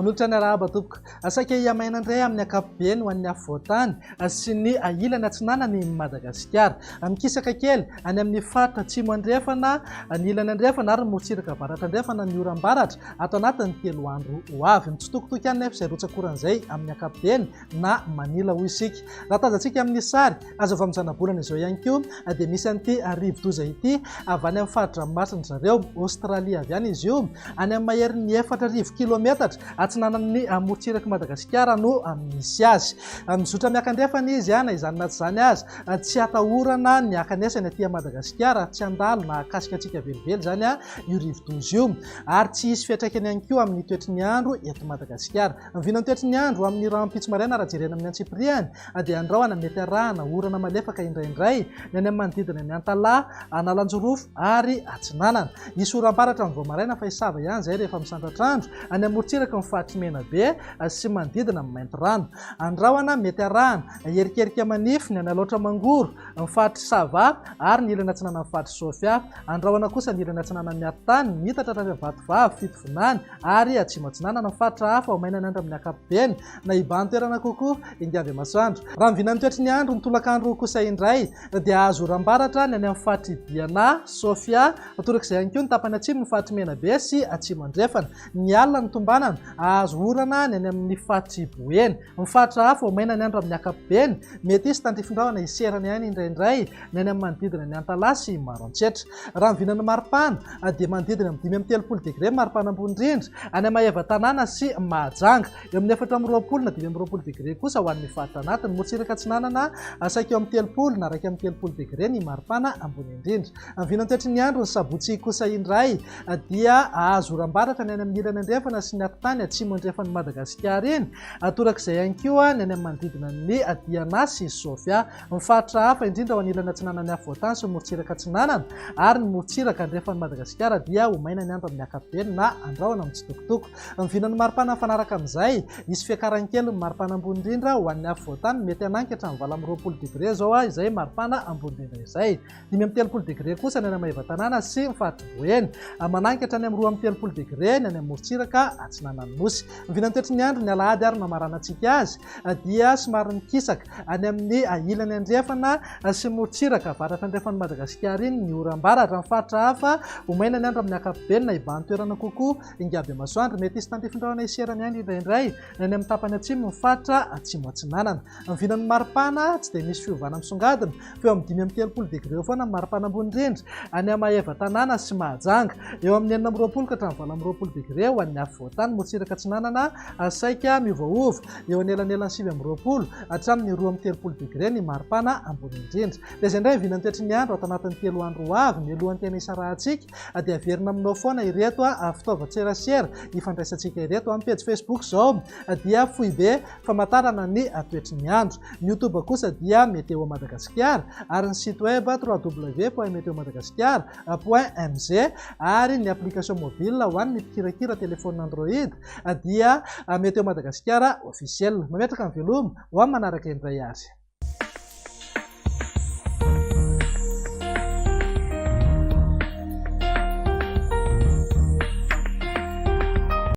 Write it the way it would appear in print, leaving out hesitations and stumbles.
manolotra ny arahaba tompoko asaka iamaina indray amin'ny ankapobeny ho an'ny avoatany sy ny ilany atsinanany Madagasikara mikisaka kely any amin'ny faritra atsimo andrefana ny ilany andrefana ary morotsiraka avaratra andrefana ny oram-baratra ato anatin'ny 3 andro ho avy mitsitokotoko ihany nefa izay rotsakoran'izay amin'ny ankapobeny na manila ho isika raha tazantsika amin'ny sary azo avy amin'ny zanabolana izao ihany koa dia misy an'ity rivo-doza ity avy any amin'ny faritra masina zareo Aostralia avy any izy io any amin'ny maherin'ny 4,000 kilometatra atsinanan'ny morotsiraka Madagasikara no misy azy mizotra miakandrefana izy na izany na tsy izany azy tsy atahorana ny akanesany aty Madagasikara tsy andalo na akasika antsika velively zany io rivo-doza io ary tsy hisy fiantraikany ihany koa amin'ny toetry ny andro eto Madagasikara mivinany toetry ny andro amin'ny rahampitso maraina raha jerena amin'ny antsipriany dia andrahona mety arahana orana malefaka indraindray ny any amin'ny manodidina ny Antalaha Analanjorofo ary Atsinanana isy oram-baratra amin'ny Voamaraina fa isava ihany zay rehefa misandratrandro any amorotsiraka ny fahatry Menabe sy manodidina amin'ny Maintorano andrahona mety arahana erikerika manify ny analoatra mangoro ny fahatry Sava ary ny ilany atsinana ny fahatry Sofia andrahona kosa ny ilany atsinana ny Atany mitatra hatrany Vatovavy Fitovinany ary Atsimo Atsinanana ny fahatra hafa omaina ny andro amin'ny ankapobeny na iban-toerana kokoa Ingavy Masoandro raha mivinany toetry ny andro ny tolakandro kosa indray dia azo oram-baratra ny any amin'ny fahatry Diana Sofia torak'izay ihany koa ny tapany atsimo ny fahatry Menabe sy Atsimo Andrefana ny alina ny tombanana azo orana ny any amin'ny fahatry Boeny ny fahatra hafa omaina ny andro amin'ny ankapobeny mety isy tandrifindrahona iserana ihany indraindray ny any amin'ny manodidina ny Antalaha sy Maroantsetra raha mivinany maripana dia manodidina amin'ny 5 degré maripana ambony indrindra any amin'ny Maheva-tanàna sy Mahajanga eo amin'ny 4 na 5 degré kosa ho an'ny faritra anatiny morotsiraka atsinanana saika eo amin'ny 30 na raika amin'ny 30 degré ny maripana ambony indrindra mivinany toetry ny andro ny sabotsy kosa indray dia azo oram-baratra ny any amin'ny ilany andrefana sy ny atany atsimo andrefan'ny Madagasikara iny torak'izay ihany koa ny any amin'ny manodidina ny Diana sy Sofia ny faritra hafa indrindra ho an'ny ilany atsinanany avoatany sy morotsiraka atsinanana ary ny morotsiraka andrefan'ny Madagasikara dia omaina ny andro amin'ny ankapobeny na andrahona mitsitokotoko mivinany maripana fanaraka amin'izay isy fiakaran-kely maripana ambony indrindra ho an'ny avoatany mety ananky hatramin'ny 20 degré zao izay maripana ambony indrindra izay 5 degré kosa ny any amin'ny Maheva-tanàna sy ny fahatry Boeny mananky hatrany amin'ny 2 degré ny any amin'ny morotsiraka atsinanany nosy mivinany toetry ny andro ny alahady ary namarana antsika azy dia somary mikisaka any amin'ny ilany andrefana sy morotsiraka avaratra andrefan'ny Madagasikara iny ny oram-baratra ny faritra hafa omaina ny andro amin'ny ankapobeny na iban-toerana kokoa Ingavy Masoandro mety isy tandrifindrahona iserana ihany indraindray ny any amin'ny tapany atsimo ny faritra Atsimo Atsinanana mivinany maripana tsy dia misy fiovana misongadina fa eo amin'ny 5 degré eo foana maripana ambony indrindra any amin'ny Maheva-tanàna sy Mahajanga eo amin'ny 20 ka hatramin'ny 20 degré ho an'ny avoatany morotsiraka atsinanana saika miovaova eo anelanelany 20 hatramin'ny 30 degré ny maripana ambony indrindra dia izay indray mivinany toetry ny andro ato anatin'ny 3 andro ho avy ny alohan'ny tena isarahantsika dia averina aminao foana ireto fitaovan-tserasera ifandraisantsika ireto amin'ny page Facebook zao dia fohy be famantarana ny toetry ny andro ny YouTube kosa dia Meteo Madagasikara ary ny site web www.meteomadagascar.mz ary ny application mobile ho an'ny mpikirakira telefônina Android dia Meteo Madagasikara officiel mametraka ny veloma ho amin'ny manaraka indray ary